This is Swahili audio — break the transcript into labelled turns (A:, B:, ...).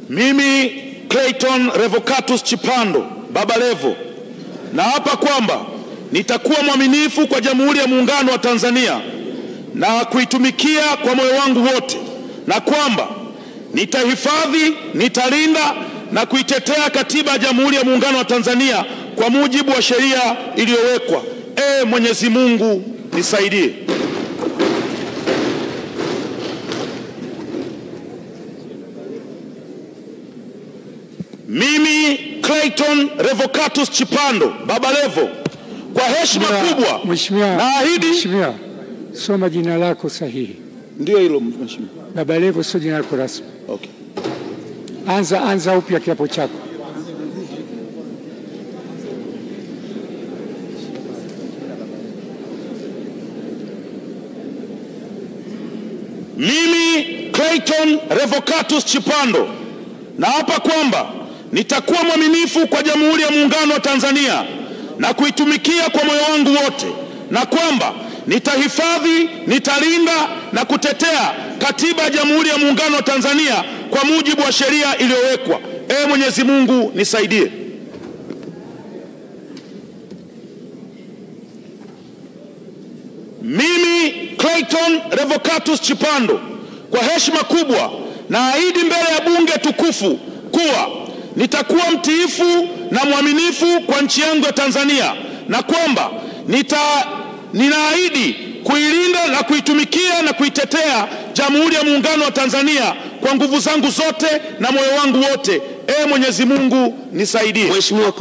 A: Mimi Clayton Revocatus Chipando Baba Levo naapa kwamba nitakuwa mwaminifu kwa Jamhuri ya Muungano wa Tanzania na kuitumikia kwa moyo wangu wote, na kwamba nitahifadhi, nitalinda na kuitetea Katiba ya Jamhuri ya Muungano wa Tanzania kwa mujibu wa sheria iliyowekwa. Mwenyezi Mungu nisaidie. Mimi Clayton Revocatus Chipando Baba Levo kwa heshima kubwa naahidi.
B: Mheshimiwa, soma jina lako sahihi.
A: Ndio hilo mheshimiwa.
B: Baba Levo sio jina lako rasmi.
A: Okay.
B: Anza upya kiapo chako.
A: Mimi Clayton Revocatus Chipando naapa kwamba nitakuwa mwaminifu kwa Jamhuri ya Muungano wa Tanzania na kuitumikia kwa moyo wangu wote, na kwamba nitahifadhi, nitalinda na kutetea Katiba ya Jamhuri ya Muungano wa Tanzania kwa mujibu wa sheria iliyowekwa. Mwenyezi Mungu nisaidie. Mimi Clayton Revocatus Chipando kwa heshima kubwa naahidi mbele ya bunge tukufu kuwa nitakuwa mtiifu na mwaminifu kwa nchi yangu ya Tanzania, na kwamba ninaahidi kuilinda na kuitumikia na kuitetea Jamhuri ya Muungano wa Tanzania kwa nguvu zangu zote na moyo wangu wote. Mwenyezi Mungu nisaidie.
C: Mheshimiwa